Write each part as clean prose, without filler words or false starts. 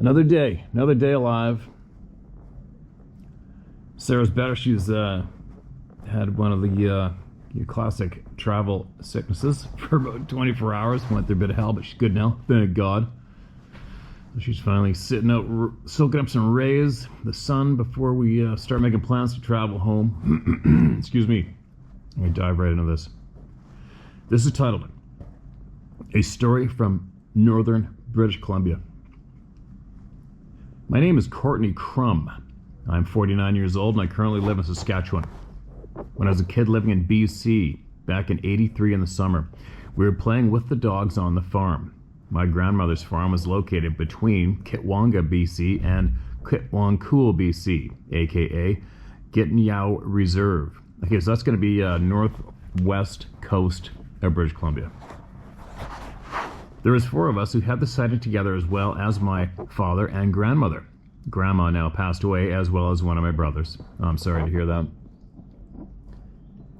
Another day alive. Sarah's better. She's had one of the classic travel sicknesses for about 24 hours. Went through a bit of hell, but she's good now, thank God. So she's finally sitting out, soaking up some rays, the sun, before we start making plans to travel home. Excuse me. Let me dive right into this. This is titled A Story from Northern British Columbia. My name is Courtney Crum. I'm 49 years old and I currently live in Saskatchewan. When I was a kid living in BC, back in '83 in the summer, we were playing with the dogs on the farm. My grandmother's farm was located between Kitwanga, BC and Kitwangcool, BC, aka Gittinyow Reserve. Okay, so that's going to be northwest coast of British Columbia. There was 4 of us who had the sighting together, as well as my father and grandmother. Grandma now passed away, as well as one of my brothers. I'm sorry to hear that.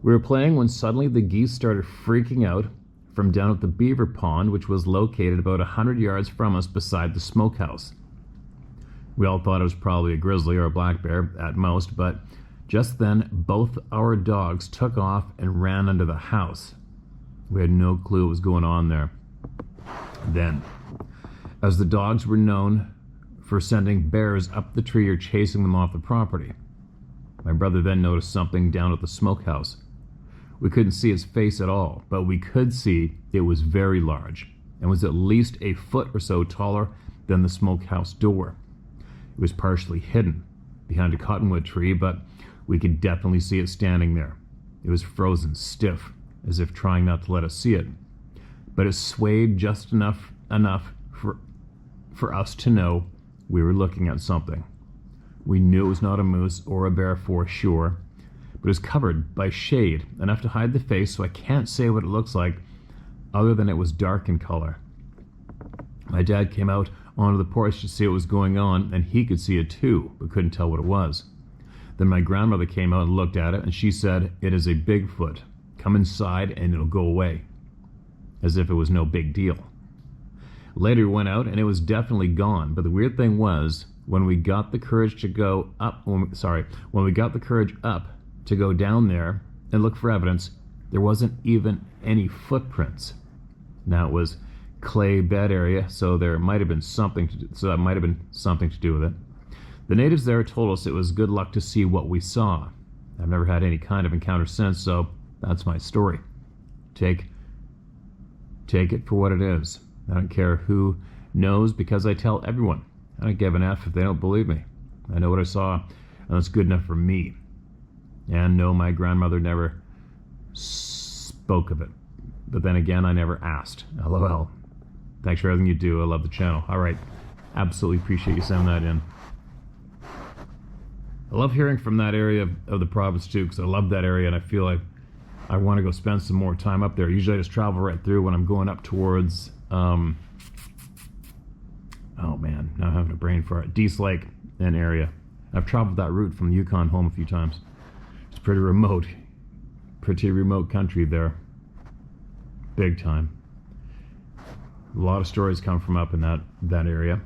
We were playing when suddenly the geese started freaking out from down at the beaver pond, which was located about 100 yards from us beside the smokehouse. We all thought it was probably a grizzly or a black bear at most, but just then both our dogs took off and ran under the house. We had no clue what was going on there then, as the dogs were known for sending bears up the tree or chasing them off the property. My brother then noticed something down at the smokehouse. We couldn't see its face at all, but we could see it was very large and was at least a foot or so taller than the smokehouse door. It was partially hidden behind a cottonwood tree, but we could definitely see it standing there. It was frozen stiff, as if trying not to let us see it. But it swayed just enough for us to know we were looking at something. We knew it was not a moose or a bear for sure, but it was covered by shade, enough to hide the face, so I can't say what it looks like other than it was dark in color. My dad came out onto the porch to see what was going on, and he could see it too, but couldn't tell what it was. Then my grandmother came out and looked at it, and she said, "It is a Bigfoot. Come inside and it'll go away." As if it was no big deal. Later we went out and it was definitely gone, but the weird thing was, when we got the courage to go up, when we got the courage up to go down there and look for evidence, there wasn't even any footprints. Now it was clay bed area, so there might have been something to do, so that might have been something to do with it. The natives there told us it was good luck to see what we saw. I've never had any kind of encounter since, so that's my story. Take it for what it is. I don't care who knows, because I tell everyone. I don't give an F if they don't believe me. I know what I saw. and that's good enough for me. And no, my grandmother never spoke of it. But then again, I never asked. LOL. Thanks for everything you do. I love the channel. All right. Absolutely appreciate you sending that in. I love hearing from that area of the province too, because I love that area and I feel like I want to go spend some more time up there. Usually I just travel right through when I'm going up towards, oh man, now I'm having a brain fart. Dease Lake and area. I've traveled that route from the Yukon home a few times. It's pretty remote country there. Big time. A lot of stories come from up in that area.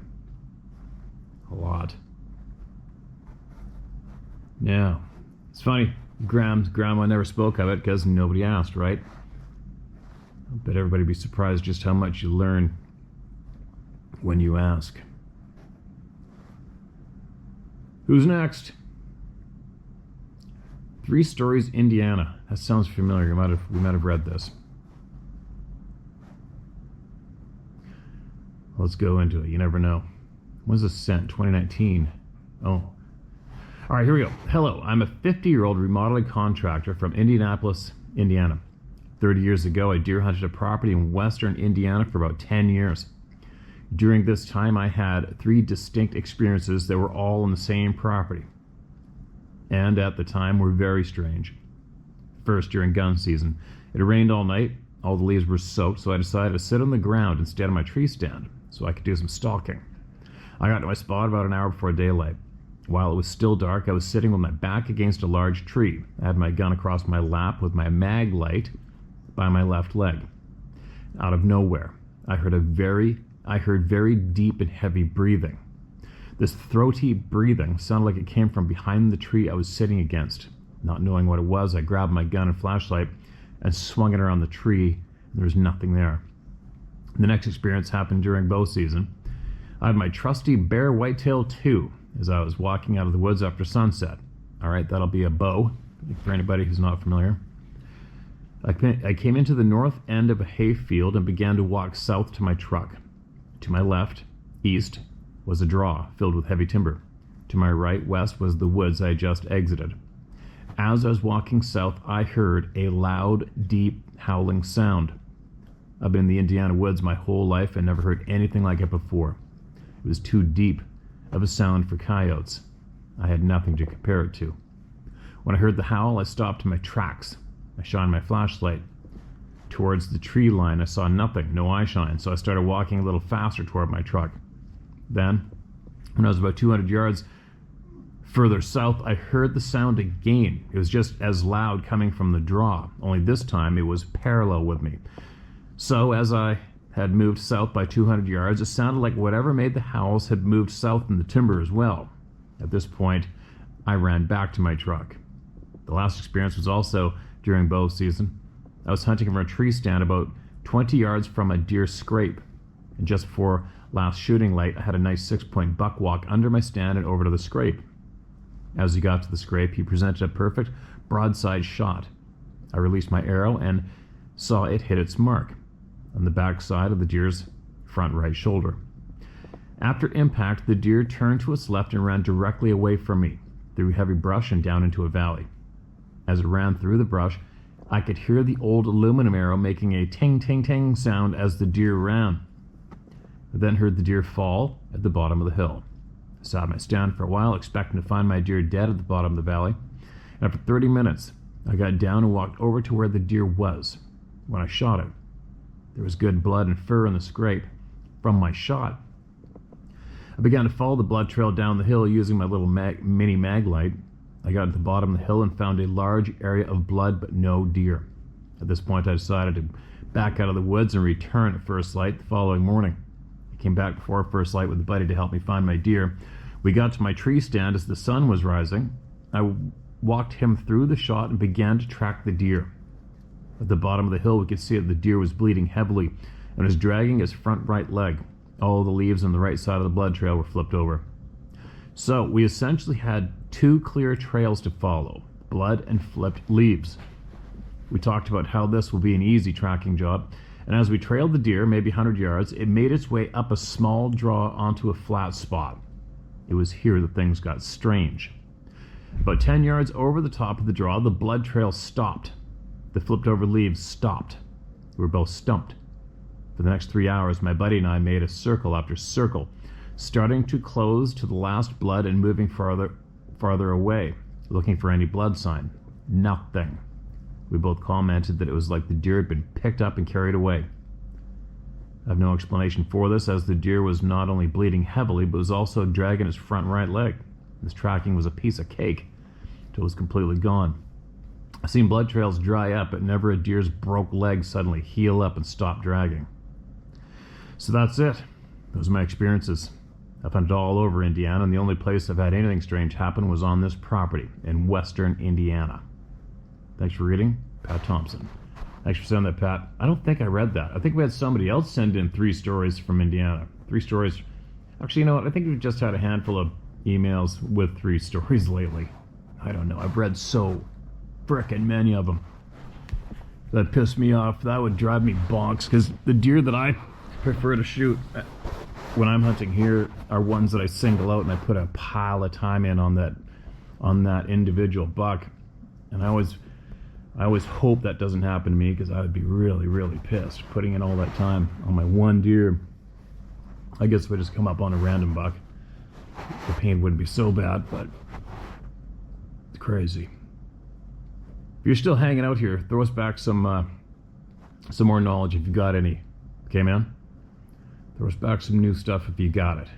A lot. Yeah. It's funny. Grandma never spoke of it because nobody asked, right? I bet everybody would be surprised just how much you learn when you ask. Who's next? 3 Stories, Indiana. That sounds familiar. We might have read this. Let's go into it. You never know. When's this sent? 2019. Oh. All right, here we go. Hello, I'm a 50-year-old remodeling contractor from Indianapolis, Indiana. 30 years ago, I deer hunted a property in western Indiana for about 10 years. During this time, I had 3 distinct experiences that were all on the same property, and at the time were very strange. First, during gun season, it rained all night. All the leaves were soaked, so I decided to sit on the ground instead of my tree stand so I could do some stalking. I got to my spot about an hour before daylight. While it was still dark, I was sitting with my back against a large tree. I had my gun across my lap with my mag light by my left leg. Out of nowhere, I heard very deep and heavy breathing. This throaty breathing sounded like it came from behind the tree I was sitting against. Not knowing what it was, I grabbed my gun and flashlight and swung it around the tree. There was nothing there. The next experience happened during bow season. I had my trusty Bear Whitetail 2 as I was walking out of the woods after sunset. All right, that'll be a bow for anybody who's not familiar. I came into the north end of a hay field and began to walk south to my truck. To my left, east, was a draw filled with heavy timber. To my right, west, was the woods I had just exited. As I was walking south, I heard a loud, deep, howling sound. I've been in the Indiana woods my whole life and never heard anything like it before. It was too deep of a sound for coyotes. I had nothing to compare it to. When I heard the howl, I stopped in my tracks. I shined my flashlight towards the tree line. I saw nothing, no eye shine, so I started walking a little faster toward my truck. Then, when I was about 200 yards further south, I heard the sound again. It was just as loud coming from the draw, only this time it was parallel with me. So, as I had moved south by 200 yards, it sounded like whatever made the howls had moved south in the timber as well. At this point, I ran back to my truck. The last experience was also during bow season. I was hunting from a tree stand about 20 yards from a deer scrape, and just before last shooting light, I had a nice 6-point buck walk under my stand and over to the scrape. As he got to the scrape, he presented a perfect broadside shot. I released my arrow and saw it hit its mark on the back side of the deer's front right shoulder. After impact, the deer turned to its left and ran directly away from me, through heavy brush and down into a valley. As it ran through the brush, I could hear the old aluminum arrow making a ting ting ting sound as the deer ran. I then heard the deer fall at the bottom of the hill. I sat at my stand for a while, expecting to find my deer dead at the bottom of the valley. And after 30 minutes, I got down and walked over to where the deer was. When I shot it, there was good blood and fur in the scrape from my shot. I began to follow the blood trail down the hill using my little mini mag light. I got to the bottom of the hill and found a large area of blood but no deer. At this point, I decided to back out of the woods and return at first light the following morning. I came back before first light with a buddy to help me find my deer. We got to my tree stand as the sun was rising. I walked him through the shot and began to track the deer. At the bottom of the hill, we could see that the deer was bleeding heavily and was dragging his front right leg. All the leaves on the right side of the blood trail were flipped over. So we essentially had 2 clear trails to follow, blood and flipped leaves. We talked about how this will be an easy tracking job, and as we trailed the deer, maybe 100 yards, it made its way up a small draw onto a flat spot. It was here that things got strange. About 10 yards over the top of the draw, the blood trail stopped. The flipped over leaves stopped. We were both stumped. For the next 3 hours, my buddy and I made a circle after circle, starting to close to the last blood and moving farther away, looking for any blood sign. Nothing. We both commented that it was like the deer had been picked up and carried away. I have no explanation for this, as the deer was not only bleeding heavily, but was also dragging his front right leg. This tracking was a piece of cake till it was completely gone. I've seen blood trails dry up, but never a deer's broke leg suddenly heal up and stop dragging. So that's it. Those are my experiences. I found it all over Indiana, and the only place I've had anything strange happen was on this property in western Indiana. Thanks for reading, Pat Thompson. Thanks for sending that, Pat. I don't think I read that. I think we had somebody else send in 3 stories from Indiana. 3 stories. Actually, you know what? I think we've just had a handful of emails with 3 stories lately. I don't know. I've read so frickin' many of them. That pissed me off. That would drive me bonks, because the deer that I prefer to shoot when I'm hunting here are ones that I single out and I put a pile of time in on that individual buck. And I always hope that doesn't happen to me, because I would be really, really pissed putting in all that time on my one deer. I guess if I just come up on a random buck, the pain wouldn't be so bad, but it's crazy. If you're still hanging out here, throw us back some more knowledge if you got any. Okay, man? Throw us back some new stuff if you got it.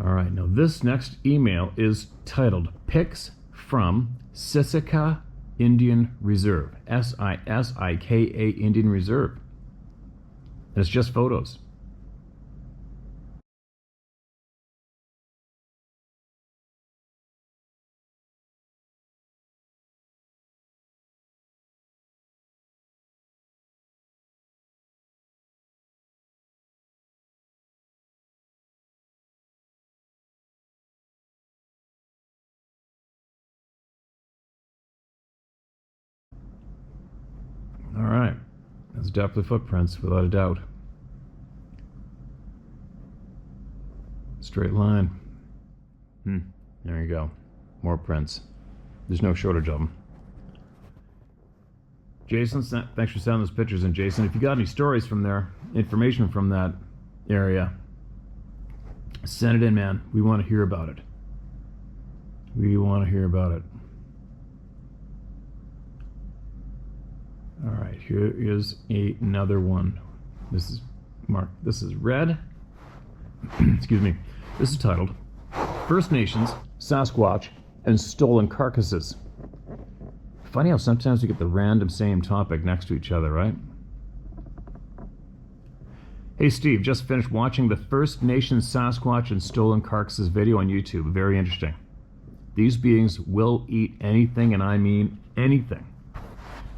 All right, now this next email is titled Pics from Sisika Indian Reserve. Sisika Indian Reserve. And it's just photos. All right, that's definitely footprints, without a doubt. Straight line. There you go. More prints. There's no shortage of them. Jason, thanks for sending those pictures in, Jason. If you got any stories from there, information from that area, send it in, man. We want to hear about it. We want to hear about it. All right, here is another one. This is marked. This is red. Excuse me. This is titled First Nations, Sasquatch, and Stolen Carcasses. Funny how sometimes we get the random same topic next to each other, right? Hey Steve, just finished watching the First Nations Sasquatch and Stolen Carcasses video on YouTube. Very interesting. These beings will eat anything, and I mean anything.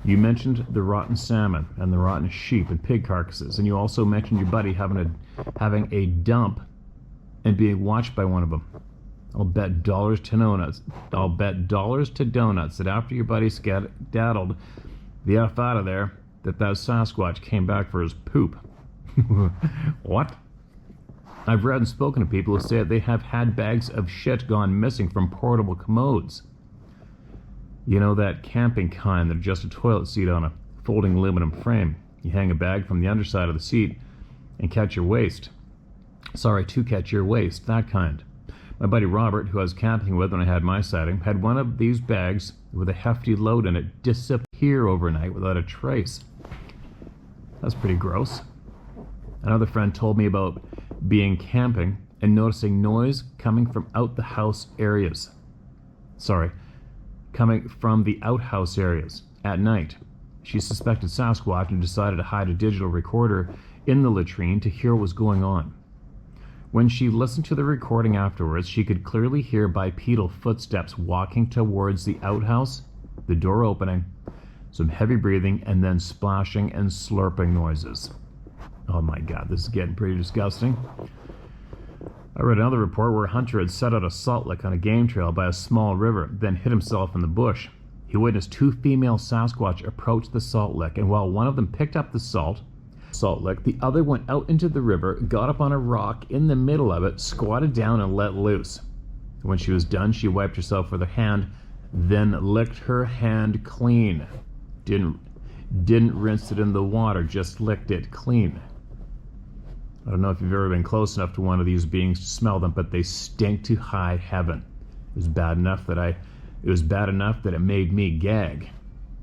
You mentioned the rotten salmon and the rotten sheep and pig carcasses, and you also mentioned your buddy having a dump and being watched by one of them. I'll bet dollars to donuts that after your buddy skedaddled the F out of there, that Sasquatch came back for his poop. What? I've read and spoken to people who say that they have had bags of shit gone missing from portable commodes. You know, that camping kind that are just a toilet seat on a folding aluminum frame. You hang a bag from the underside of the seat and catch your waist. Sorry, to catch your waist, that kind. My buddy Robert, who I was camping with when I had my sighting, had one of these bags with a hefty load in it disappear overnight without a trace. That's pretty gross. Another friend told me about being camping and noticing noise coming from the outhouse areas at night. She suspected Sasquatch and decided to hide a digital recorder in the latrine to hear what was going on. When she listened to the recording afterwards, she could clearly hear bipedal footsteps walking towards the outhouse, the door opening, some heavy breathing, and then splashing and slurping noises. Oh my God, this is getting pretty disgusting. I read another report where a hunter had set out a salt lick on a game trail by a small river, then hid himself in the bush. He witnessed 2 female Sasquatch approach the salt lick, and while one of them picked up the salt lick, the other went out into the river, got up on a rock in the middle of it, squatted down, and let loose. When she was done, she wiped herself with her hand, then licked her hand clean. Didn't rinse it in the water, just licked it clean. I don't know if you've ever been close enough to one of these beings to smell them, but they stink to high heaven. It was bad enough that it made me gag.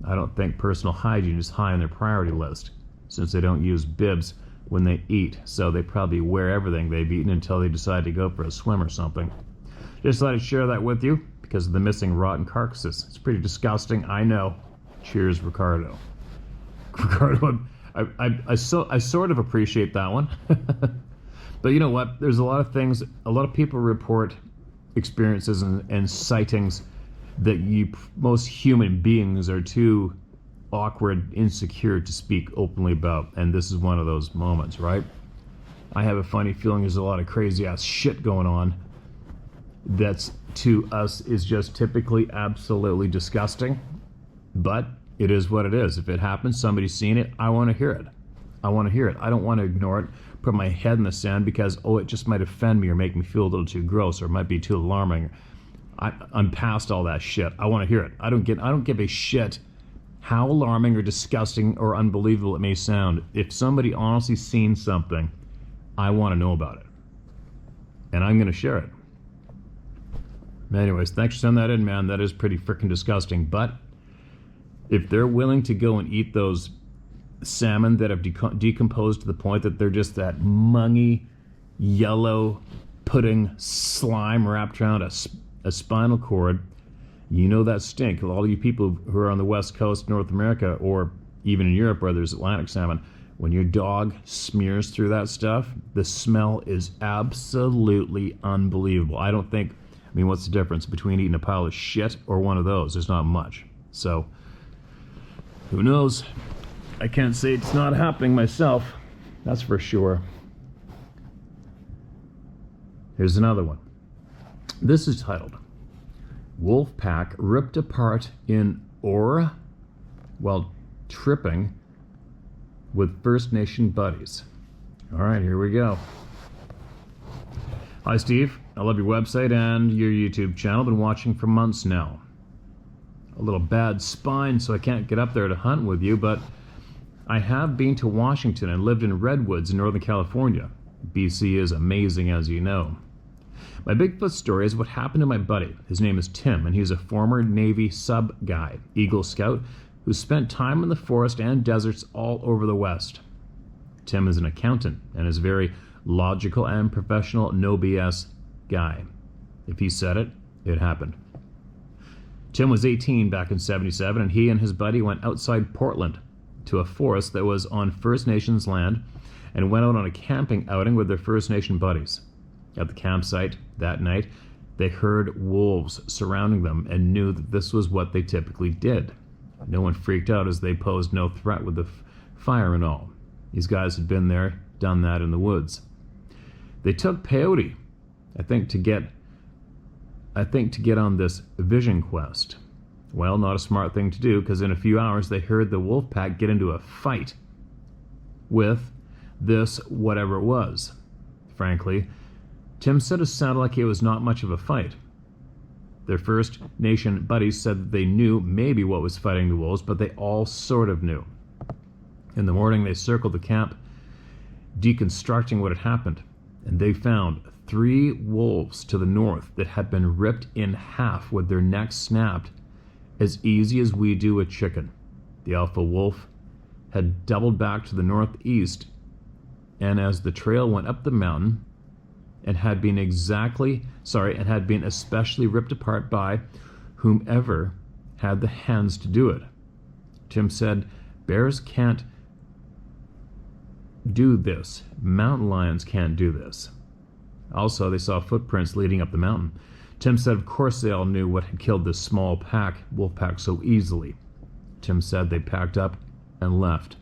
I don't think personal hygiene is high on their priority list, since they don't use bibs when they eat, so they probably wear everything they've eaten until they decide to go for a swim or something. Just thought I'd share that with you because of the missing rotten carcasses. It's pretty disgusting, I know. Cheers, Ricardo. Ricardo, I sort of appreciate that one. But you know what? There's a lot of things, a lot of people report experiences and sightings that most human beings are too awkward, insecure to speak openly about. And this is one of those moments, right? I have a funny feeling there's a lot of crazy ass shit going on that's to us is just typically absolutely disgusting. But it is what it is. If it happens, somebody's seen it, I want to hear it. I want to hear it. I don't want to ignore it, put my head in the sand because, it just might offend me or make me feel a little too gross or it might be too alarming. I'm past all that shit. I want to hear it. I don't give a shit how alarming or disgusting or unbelievable it may sound. If somebody honestly seen something, I want to know about it. And I'm going to share it. Anyways, thanks for sending that in, man. That is pretty freaking disgusting. But if they're willing to go and eat those salmon that have decomposed to the point that they're just that mungy, yellow pudding slime wrapped around a spinal cord, you know that stink. All you people who are on the west coast, North America, or even in Europe where there's Atlantic salmon, when your dog smears through that stuff, the smell is absolutely unbelievable. What's the difference between eating a pile of shit or one of those? There's not much. So, who knows? I can't say it's not happening myself. That's for sure. Here's another one. This is titled, Wolf Pack Ripped Apart in Aura While Tripping with First Nation Buddies. All right, here we go. Hi, Steve. I love your website and your YouTube channel. Been watching for months now. A little bad spine, so I can't get up there to hunt with you, but I have been to Washington and lived in Redwoods in Northern California. BC is amazing, as you know. My Bigfoot story is what happened to my buddy. His name is Tim, and he's a former Navy sub guy, Eagle Scout, who spent time in the forest and deserts all over the West. Tim is an accountant and is a very logical and professional, no BS guy. If he said it, it happened. Tim was 18 back in '77, and he and his buddy went outside Portland to a forest that was on First Nations land and went out on a camping outing with their First Nation buddies. At the campsite that night, they heard wolves surrounding them and knew that this was what they typically did. No one freaked out as they posed no threat with the fire and all. These guys had been there, done that in the woods. They took peyote, I think to get on this vision quest. Well, not a smart thing to do, because in a few hours they heard the wolf pack get into a fight with this whatever it was. Frankly, Tim said it sounded like it was not much of a fight. Their First Nation buddies said that they knew maybe what was fighting the wolves, but they all sort of knew. In the morning, they circled the camp, deconstructing what had happened, and they found 3 wolves to the north that had been ripped in half with their necks snapped as easy as we do a chicken. The alpha wolf had doubled back to the northeast, and as the trail went up the mountain, and had been especially ripped apart by whomever had the hands to do it. Tim said, bears can't do this. Mountain lions can't do this. Also, they saw footprints leading up the mountain. Tim said, of course they all knew what had killed this small wolf pack so easily. Tim said they packed up and left.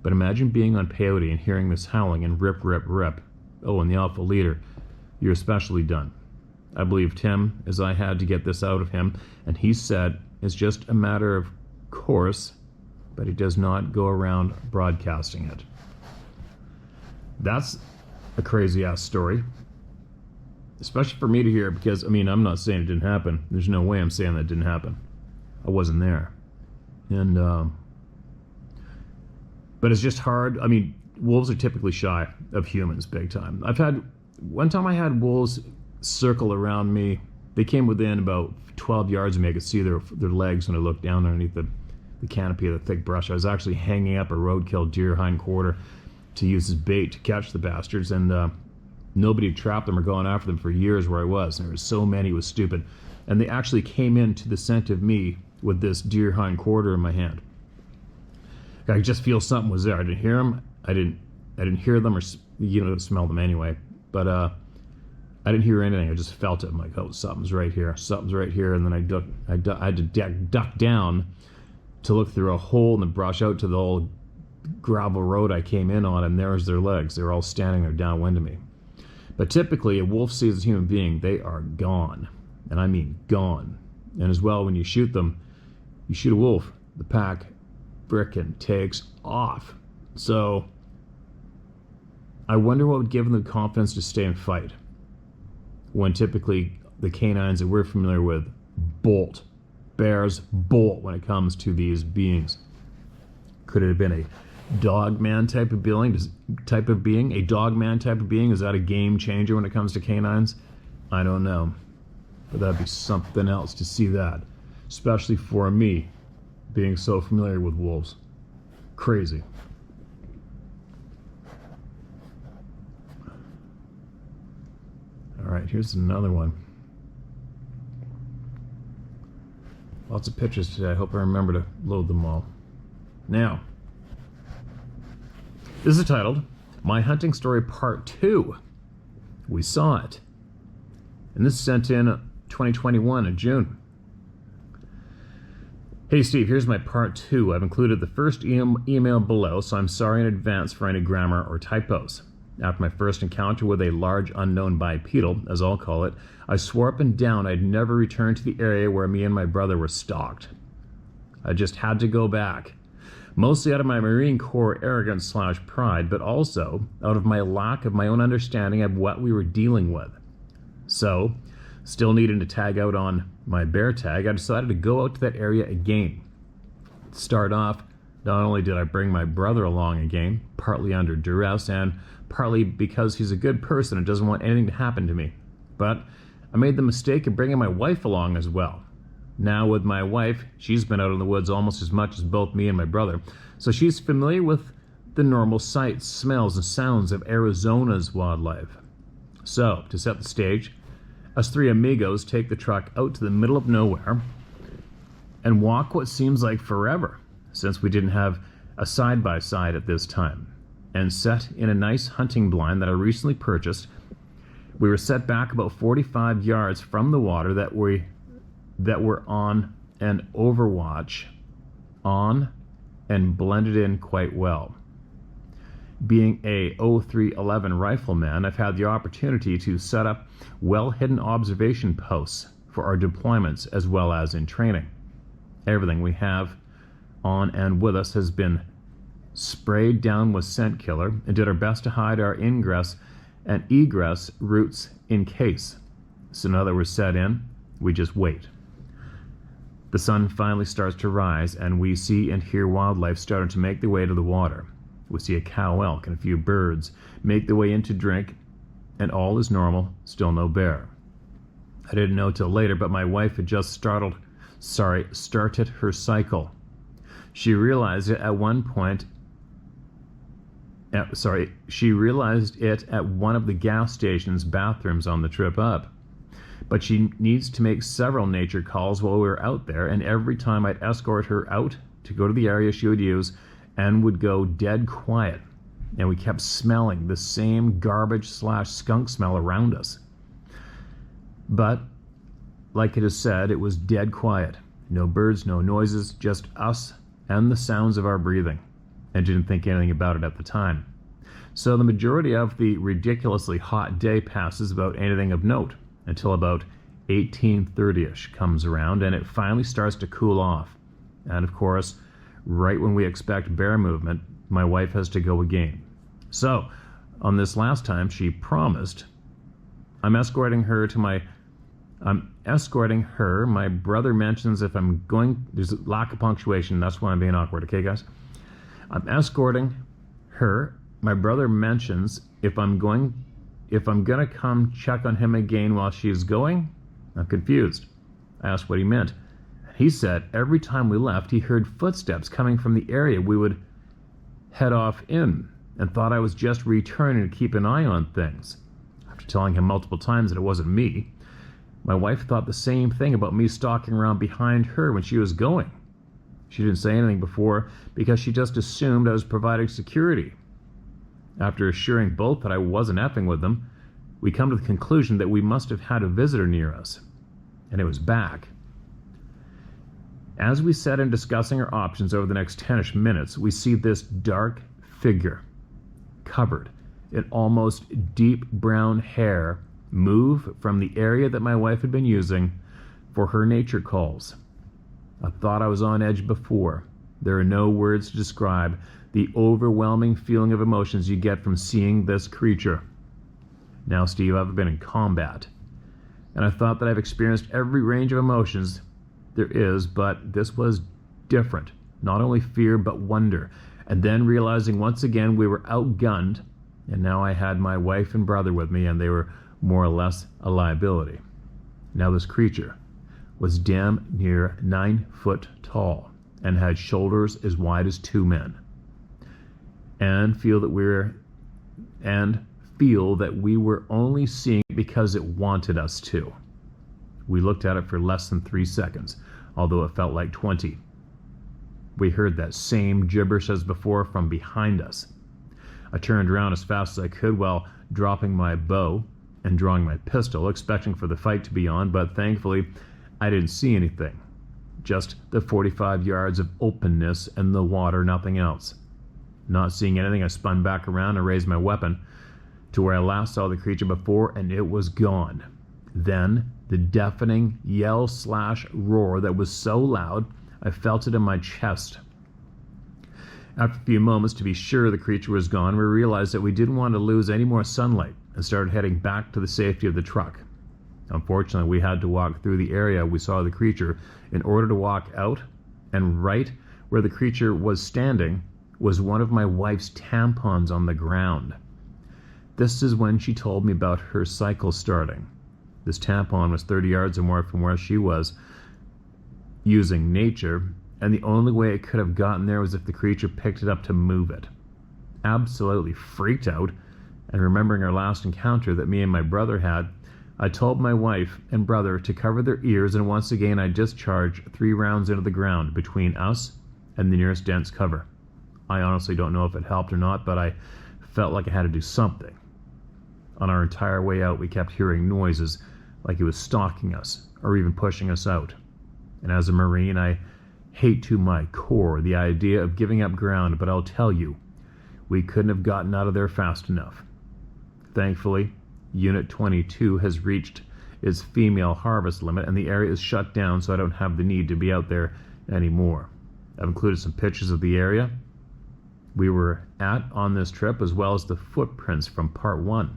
But imagine being on peyote and hearing this howling and rip, rip, rip. Oh, and the alpha leader, you're especially done. I believe Tim, as I had to get this out of him, and he said it's just a matter of course, but he does not go around broadcasting it. That's a crazy-ass story. especially for me to hear, because, I mean, I'm not saying it didn't happen. There's no way I'm saying that didn't happen. I wasn't there. And, but it's just hard. I mean, wolves are typically shy of humans big time. One time I had wolves circle around me. They came within about 12 yards of me. I could see their legs when I looked down underneath the canopy of the thick brush. I was actually hanging up a roadkill deer hind quarter to use as bait to catch the bastards, and nobody had trapped them or gone after them for years where I was. And there were so many, it was stupid. And they actually came into the scent of me with this deer hind quarter in my hand. I could just feel something was there. I didn't hear them. I didn't hear them or smell them anyway. But I didn't hear anything. I just felt it. I'm like, oh, something's right here. Something's right here. And then I had to duck down to look through a hole in the brush out to the old gravel road I came in on, and there's their legs. They were all standing there downwind of me. But typically, a wolf sees a human being, they are gone. And I mean gone. And as well, when you shoot them, you shoot a wolf, the pack frickin' takes off. So I wonder what would give them the confidence to stay and fight, when typically the canines that we're familiar with bolt. Bears bolt when it comes to these beings. Could it have been a dog-man type of being? A dog-man type of being? Is that a game changer when it comes to canines? I don't know. But that'd be something else to see that. Especially for me, being so familiar with wolves. Crazy. All right, here's another one. Lots of pictures today. I hope I remember to load them all. Now, this is titled, My Hunting Story Part 2. We saw it. And this is sent in 2021 in June. Hey Steve, here's my part 2. I've included the first email below, so I'm sorry in advance for any grammar or typos. After my first encounter with a large unknown bipedal, as I'll call it, I swore up and down I'd never return to the area where me and my brother were stalked. I just had to go back. Mostly out of my Marine Corps arrogance / pride, but also out of my lack of my own understanding of what we were dealing with. So, still needing to tag out on my bear tag, I decided to go out to that area again. To start off, not only did I bring my brother along again, partly under duress and partly because he's a good person and doesn't want anything to happen to me, but I made the mistake of bringing my wife along as well. Now with my wife, she's been out in the woods almost as much as both me and my brother, so she's familiar with the normal sights, smells, and sounds of Arizona's wildlife. So, to set the stage, us three amigos take the truck out to the middle of nowhere and walk what seems like forever, since we didn't have a side-by-side at this time, and set in a nice hunting blind that I recently purchased. We were set back about 45 yards from the water that were on an overwatch on and blended in quite well. Being a 0311 rifleman, I've had the opportunity to set up well-hidden observation posts for our deployments as well as in training. Everything we have on and with us has been sprayed down with scent killer and did our best to hide our ingress and egress routes in case. So now that we're set in, we just wait. The sun finally starts to rise and we see and hear wildlife starting to make their way to the water. We see a cow elk and a few birds make their way in to drink, and all is normal, still no bear. I didn't know till later, but my wife had just started her cycle. She realized it at one of the gas station's bathrooms on the trip up. But she needs to make several nature calls while we were out there, and every time I'd escort her out to go to the area she would use and would go dead quiet. And we kept smelling the same garbage / skunk smell around us. But, like it is said, it was dead quiet. No birds, no noises, just us and the sounds of our breathing. And didn't think anything about it at the time. So the majority of the ridiculously hot day passes without anything of note until about 1830-ish comes around and it finally starts to cool off. And of course, right when we expect bear movement, my wife has to go again. So, on this last time, she promised I'm escorting her. My brother mentions if I'm going, there's a lack of punctuation. That's why I'm being awkward. Okay, guys? I'm escorting her. My brother mentions if I'm gonna come check on him again while she's going. I'm confused. I asked what he meant. He said every time we left, he heard footsteps coming from the area we would head off in, and thought I was just returning to keep an eye on things. After telling him multiple times that it wasn't me, my wife thought the same thing about me stalking around behind her when she was going. She didn't say anything before because she just assumed I was providing security. After assuring both that I wasn't effing with them, we come to the conclusion that we must have had a visitor near us, and it was back. As we sat in discussing our options over the next 10-ish minutes, we see this dark figure, covered in almost deep brown hair, move from the area that my wife had been using for her nature calls. I thought I was on edge before. There are no words to describe the overwhelming feeling of emotions you get from seeing this creature. Now, Steve, I've been in combat, and I thought that I've experienced every range of emotions there is, but this was different. Not only fear, but wonder. And then realizing once again we were outgunned, and now I had my wife and brother with me, and they were more or less a liability. Now this creature was damn near 9 foot tall and had shoulders as wide as 2 men. And feel that we were only seeing it because it wanted us to. We looked at it for less than 3 seconds, although it felt like 20. We heard that same gibberish as before from behind us. I turned around as fast as I could while dropping my bow and drawing my pistol, expecting for the fight to be on, but thankfully I didn't see anything. Just the 45 yards of openness and the water, nothing else. Not seeing anything, I spun back around and raised my weapon to where I last saw the creature before, and it was gone. Then the deafening yell/roar that was so loud I felt it in my chest. After a few moments to be sure the creature was gone, we realized that we didn't want to lose any more sunlight and started heading back to the safety of the truck. Unfortunately, we had to walk through the area we saw the creature in order to walk out, and right where the creature was standing was one of my wife's tampons on the ground. This is when she told me about her cycle starting. This tampon was 30 yards or more from where she was using nature, and the only way it could have gotten there was if the creature picked it up to move it. Absolutely freaked out, and remembering our last encounter that me and my brother had, I told my wife and brother to cover their ears, and once again I discharged 3 rounds into the ground between us and the nearest dense cover. I honestly don't know if it helped or not, but I felt like I had to do something. On our entire way out, we kept hearing noises like it was stalking us or even pushing us out. And as a Marine, I hate to my core the idea of giving up ground, but I'll tell you, we couldn't have gotten out of there fast enough. Thankfully, Unit 22 has reached its female harvest limit, and the area is shut down, so I don't have the need to be out there anymore. I've included some pictures of the area we were at on this trip, as well as the footprints from part 1.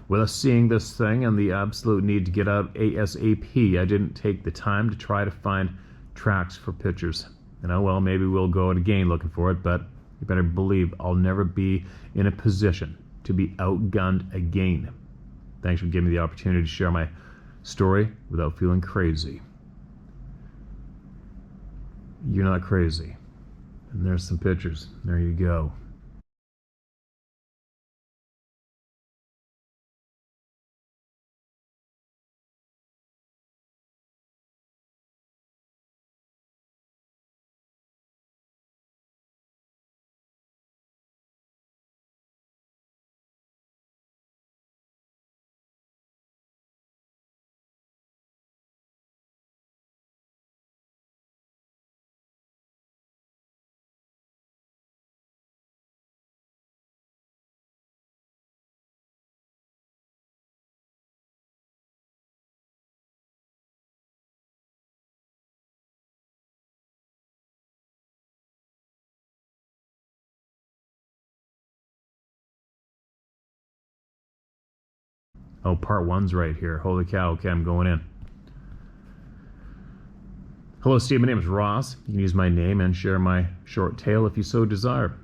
With us seeing this thing and the absolute need to get out ASAP, I didn't take the time to try to find tracks for pictures. And oh well, maybe we'll go out again looking for it, but you better believe I'll never be in a position to be outgunned again. Thanks for giving me the opportunity to share my story without feeling crazy. You're not crazy. And there's some pictures. There you go. Oh, part one's right here. Holy cow. Okay, I'm going in. Hello, Steve. My name is Ross. You can use my name and share my short tale if you so desire.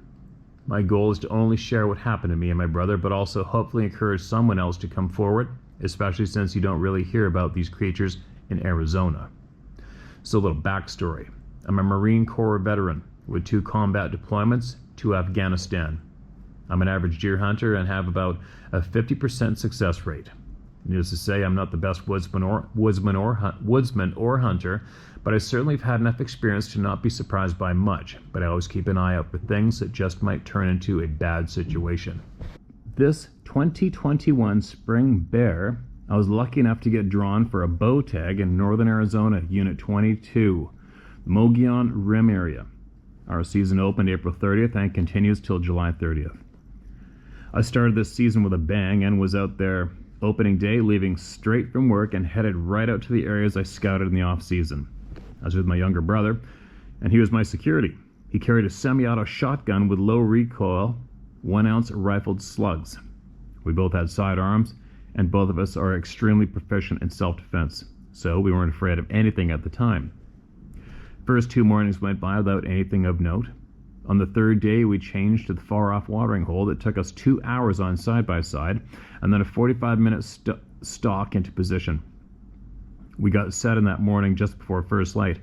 My goal is to only share what happened to me and my brother, but also hopefully encourage someone else to come forward, especially since you don't really hear about these creatures in Arizona. So a little backstory. I'm a Marine Corps veteran with 2 combat deployments to Afghanistan. I'm an average deer hunter and have about a 50% success rate. Needless to say, I'm not the best woodsman or hunter, but I certainly have had enough experience to not be surprised by much, but I always keep an eye out for things that just might turn into a bad situation. This 2021 spring bear, I was lucky enough to get drawn for a bow tag in northern Arizona, Unit 22, Mogollon Rim area. Our season opened April 30th and continues till July 30th. I started this season with a bang and was out there opening day, leaving straight from work and headed right out to the areas I scouted in the off season. I was with my younger brother, and he was my security. He carried a semi-auto shotgun with low recoil, 1-ounce rifled slugs. We both had sidearms, and both of us are extremely proficient in self-defense, so we weren't afraid of anything at the time. First 2 mornings went by without anything of note. On the 3rd day, we changed to the far-off watering hole that took us 2 hours on side-by-side, and then a 45-minute stalk into position. We got set in that morning just before first light,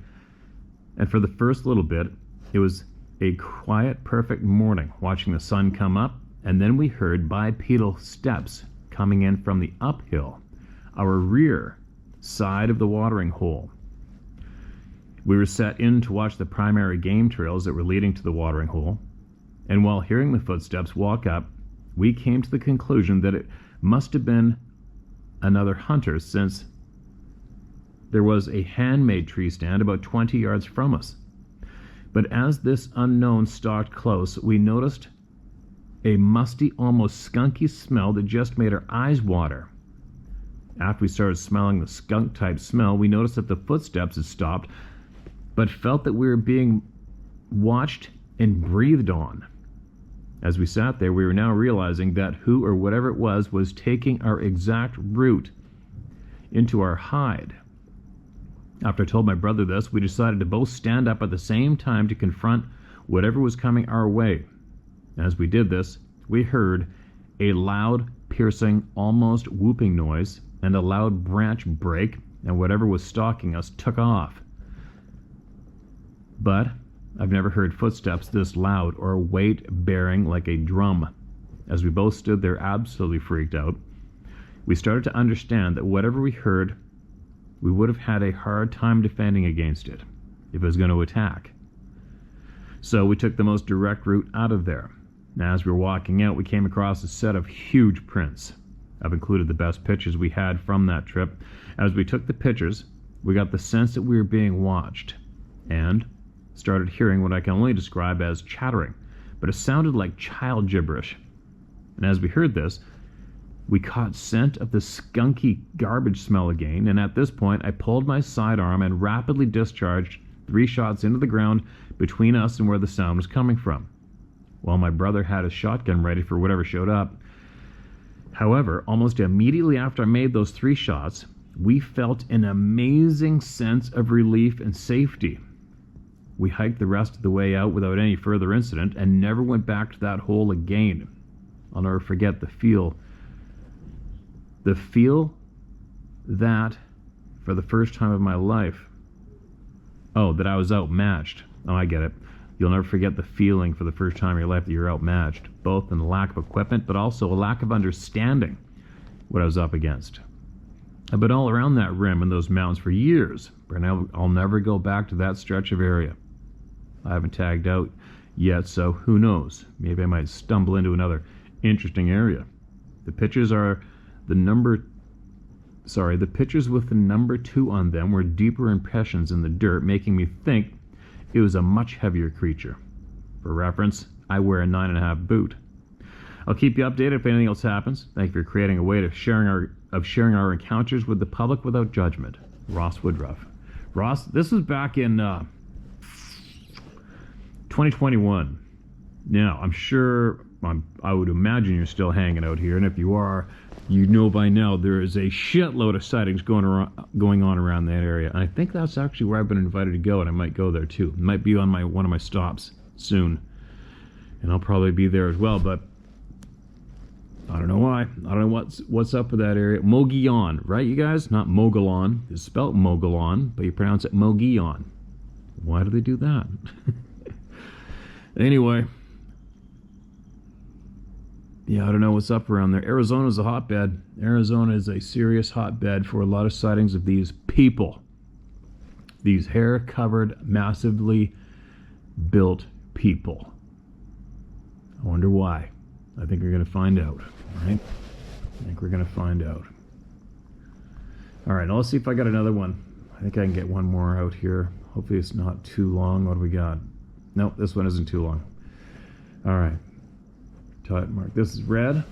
and for the first little bit, it was a quiet, perfect morning, watching the sun come up, and then we heard bipedal steps coming in from the uphill, our rear side of the watering hole. We were set in to watch the primary game trails that were leading to the watering hole, and while hearing the footsteps walk up, we came to the conclusion that it must have been another hunter, since there was a handmade tree stand about 20 yards from us. But as this unknown stalked close, we noticed a musty, almost skunky smell that just made our eyes water. After we started smelling the skunk-type smell, we noticed that the footsteps had stopped, but felt that we were being watched and breathed on. As we sat there, we were now realizing that who or whatever it was taking our exact route into our hide. After I told my brother this, we decided to both stand up at the same time to confront whatever was coming our way. As we did this, we heard a loud, piercing, almost whooping noise, and a loud branch break, and whatever was stalking us took off. But I've never heard footsteps this loud or weight-bearing like a drum. As we both stood there absolutely freaked out, we started to understand that whatever we heard, we would have had a hard time defending against it if it was going to attack. So we took the most direct route out of there. Now, as we were walking out, we came across a set of huge prints. I've included the best pictures we had from that trip. As we took the pictures, we got the sense that we were being watched, and started hearing what I can only describe as chattering, but it sounded like child gibberish. And as we heard this, we caught scent of the skunky garbage smell again, and at this point I pulled my sidearm and rapidly discharged 3 shots into the ground between us and where the sound was coming from, while my brother had his shotgun ready for whatever showed up. However, almost immediately after I made those 3 shots, we felt an amazing sense of relief and safety. We hiked the rest of the way out without any further incident and never went back to that hole again. I'll never forget the feel that, for the first time of my life, that I was outmatched. Oh, I get it. You'll never forget the feeling for the first time in your life that you're outmatched, both in the lack of equipment, but also a lack of understanding what I was up against. I've been all around that rim and those mountains for years, but now I'll never go back to that stretch of area. I haven't tagged out yet, so who knows? Maybe I might stumble into another interesting area. The pictures with the number 2 on them were deeper impressions in the dirt, making me think it was a much heavier creature. For reference, I wear a 9.5 boot. I'll keep you updated if anything else happens. Thank you for creating a way of sharing our encounters with the public without judgment. Ross Woodruff. Ross, this was back in 2021. Now, I'm sure I would imagine you're still hanging out here, and if you are, you know by now there is a shitload of sightings going on around that area. And I think that's actually where I've been invited to go, and I might go there too. It might be on one of my stops soon, and I'll probably be there as well. But I don't know why. I don't know what's up with that area. Mogollon, right, you guys? Not Mogollon. It's spelled Mogollon, but you pronounce it Mogollon. Why do they do that? Anyway. Yeah, I don't know what's up around there. Arizona's a hotbed. Arizona is a serious hotbed for a lot of sightings of these people. These hair-covered, massively built people. I wonder why. I think we're going to find out, right? I think we're going to find out. All right, now let's see if I got another one. I think I can get one more out here. Hopefully it's not too long. What do we got? Nope, this one isn't too long. All right. Type mark. This is red.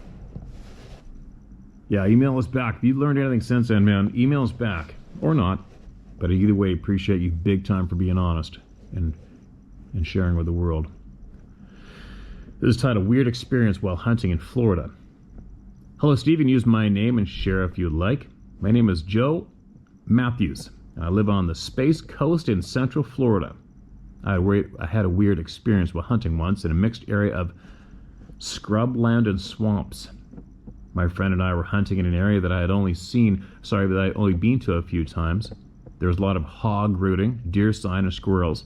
Yeah, email us back. If you've learned anything since then, man, email us back. Or not. But either way, appreciate you big time for being honest and sharing with the world. This is titled Weird Experience While Hunting in Florida. Hello, Stephen. Use my name and share if you'd like. My name is Joe Matthews. I live on the Space Coast in Central Florida. I had a weird experience while hunting once in a mixed area of scrubland and swamps. My friend and I were hunting in an area that I had only been to a few times. There was a lot of hog rooting, deer sign, and squirrels.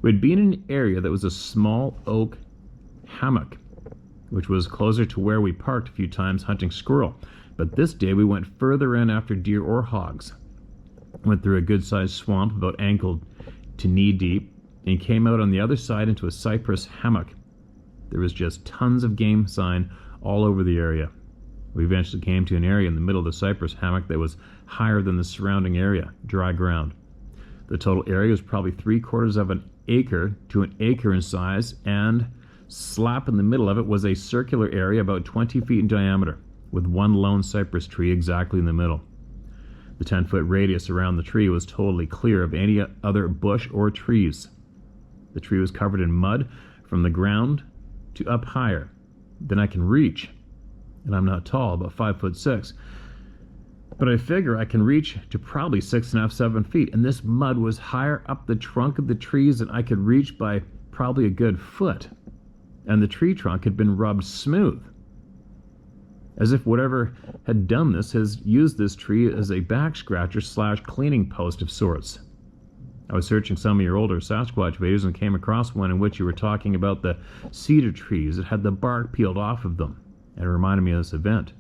We had been in an area that was a small oak hammock, which was closer to where we parked a few times hunting squirrel. But this day we went further in after deer or hogs. Went through a good-sized swamp about ankle to knee deep and came out on the other side into a cypress hammock. There was just tons of game sign all over the area. We eventually came to an area in the middle of the cypress hammock that was higher than the surrounding area, dry ground. The total area was probably 3/4 of an acre to an acre in size, and slap in the middle of it was a circular area about 20 feet in diameter, with one lone cypress tree exactly in the middle. The 10-foot radius around the tree was totally clear of any other bush or trees. The tree was covered in mud from the ground to up higher than I can reach. And I'm not tall, about 5'6". But I figure I can reach to probably 6.5, 7 feet. And this mud was higher up the trunk of the trees than I could reach by probably a good foot. And the tree trunk had been rubbed smooth, as if whatever had done this has used this tree as a back scratcher / cleaning post of sorts. I was searching some of your older Sasquatch videos and came across one in which you were talking about the cedar trees that had the bark peeled off of them, and it reminded me of this event.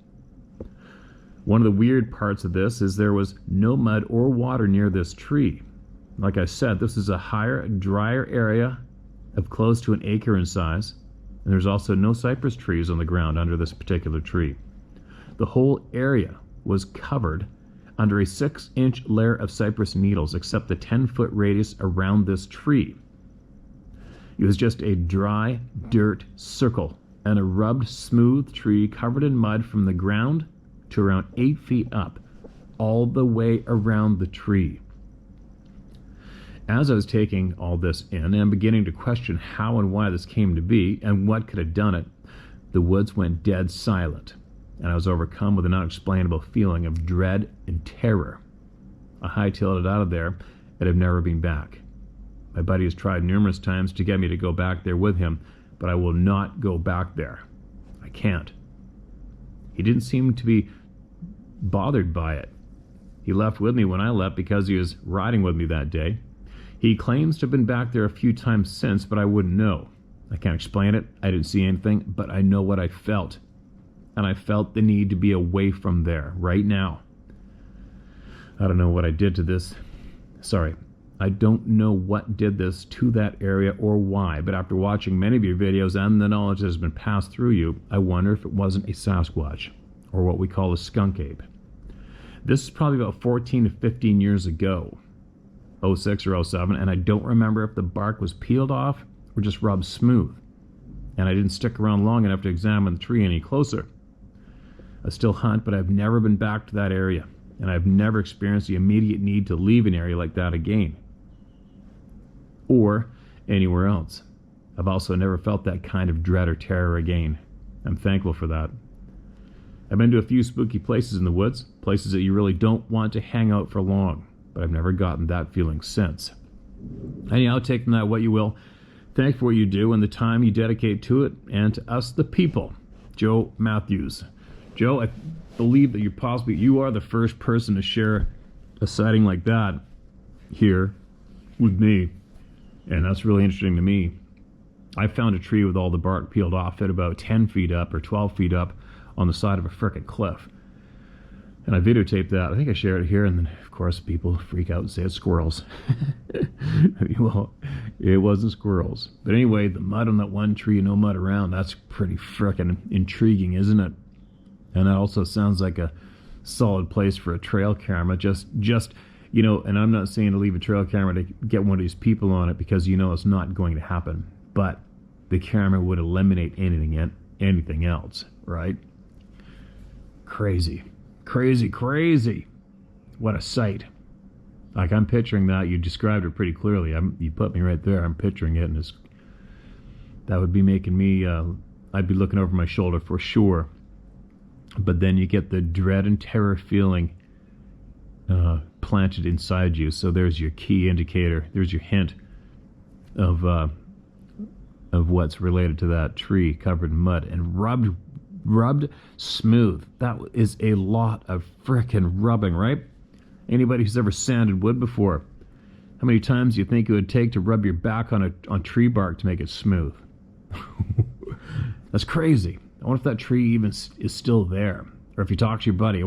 One of the weird parts of this is there was no mud or water near this tree. Like I said, this is a higher, drier area of close to an acre in size, and there's also no cypress trees on the ground under this particular tree. The whole area was covered under a 6-inch layer of cypress needles, except the 10-foot radius around this tree. It was just a dry dirt circle and a rubbed smooth tree covered in mud from the ground to around 8 feet up, all the way around the tree. As I was taking all this in and beginning to question how and why this came to be and what could have done it, the woods went dead silent, and I was overcome with an unexplainable feeling of dread and terror. I hightailed it out of there and have never been back. My buddy has tried numerous times to get me to go back there with him, but I will not go back there. I can't. He didn't seem to be bothered by it. He left with me when I left because he was riding with me that day. He claims to have been back there a few times since, but I wouldn't know. I can't explain it. I didn't see anything, but I know what I felt. And I felt the need to be away from there right now. I don't know what I did to this. I don't know what did this to that area or why, but after watching many of your videos and the knowledge that has been passed through you, I wonder if it wasn't a Sasquatch, or what we call a skunk ape. This is probably about 14 to 15 years ago, 06 or 07, and I don't remember if the bark was peeled off or just rubbed smooth. And I didn't stick around long enough to examine the tree any closer. I still hunt, but I've never been back to that area, and I've never experienced the immediate need to leave an area like that again, or anywhere else. I've also never felt that kind of dread or terror again. I'm thankful for that. I've been to a few spooky places in the woods, places that you really don't want to hang out for long, but I've never gotten that feeling since. Anyhow, take from that what you will. Thank for what you do and the time you dedicate to it, and to us, the people. Joe Matthews. Joe, I believe that you are the first person to share a sighting like that here with me, and that's really interesting to me. I found a tree with all the bark peeled off at about 10 feet up or 12 feet up on the side of a frickin' cliff. And I videotaped that. I think I shared it here, and then, of course, people freak out and say it's squirrels. Well, it wasn't squirrels. But anyway, the mud on that one tree, no mud around, that's pretty frickin' intriguing, isn't it? And that also sounds like a solid place for a trail camera. Just you know, and I'm not saying to leave a trail camera to get one of these people on it, because you know it's not going to happen. But the camera would eliminate anything else, right? Crazy. Crazy, crazy. What a sight. Like, I'm picturing that. You described it pretty clearly. You put me right there. I'm picturing it, and that would be making me, I'd be looking over my shoulder for sure. But then you get the dread and terror feeling planted inside you. So there's your key indicator. There's your hint of what's related to that tree covered in mud and rubbed smooth. That is a lot of frickin' rubbing, right? Anybody who's ever sanded wood before, how many times do you think it would take to rub your back on tree bark to make it smooth? That's crazy. I wonder if that tree even is still there, or if you talk to your buddy. I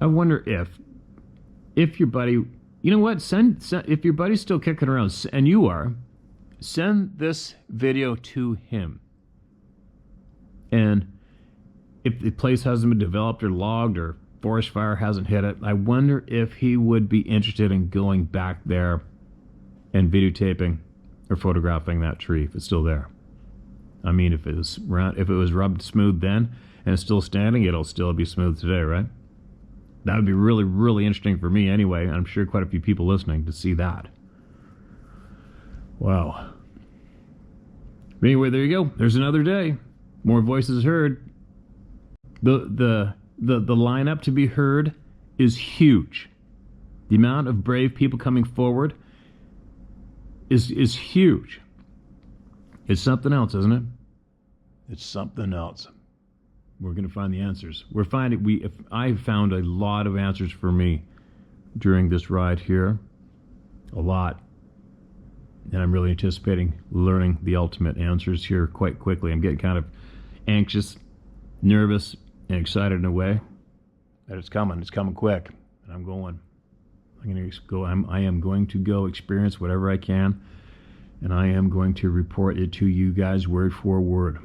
wonder if your buddy, you know what? Send if your buddy's still kicking around, and you are, send this video to him. And if the place hasn't been developed or logged or forest fire hasn't hit it, I wonder if he would be interested in going back there and videotaping or photographing that tree if it's still there. I mean, if it was rubbed smooth then and it's still standing, it'll still be smooth today, right? That would be really, really interesting for me anyway. I'm sure quite a few people listening to see that. Wow. But anyway, there you go. There's another day. More voices heard. The lineup to be heard is huge. The amount of brave people coming forward is huge. It's something else, isn't it? It's something else. We're going to find the answers. I found a lot of answers for me during this ride here. A lot. And I'm really anticipating learning the ultimate answers here quite quickly. I'm getting kind of anxious, nervous, and excited in a way that it's coming. It's coming quick. And I'm going. I am going to go experience whatever I can. And I am going to report it to you guys word for word.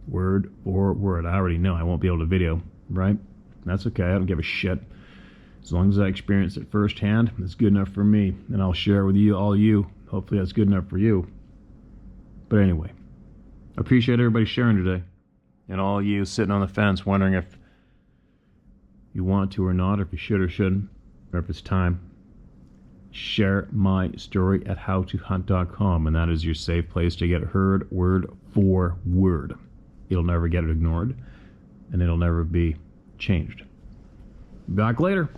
Word for word. I already know I won't be able to video, right? That's okay. I don't give a shit. As long as I experience it firsthand, it's good enough for me. And I'll share it with you, all you. Hopefully that's good enough for you. But anyway, I appreciate everybody sharing today. And all you sitting on the fence wondering if you want to or not, or if you should or shouldn't, or if it's time. Share my story at howtohunt.com, and that is your safe place to get heard word for word. You'll never get it ignored, and it'll never be changed. Back later.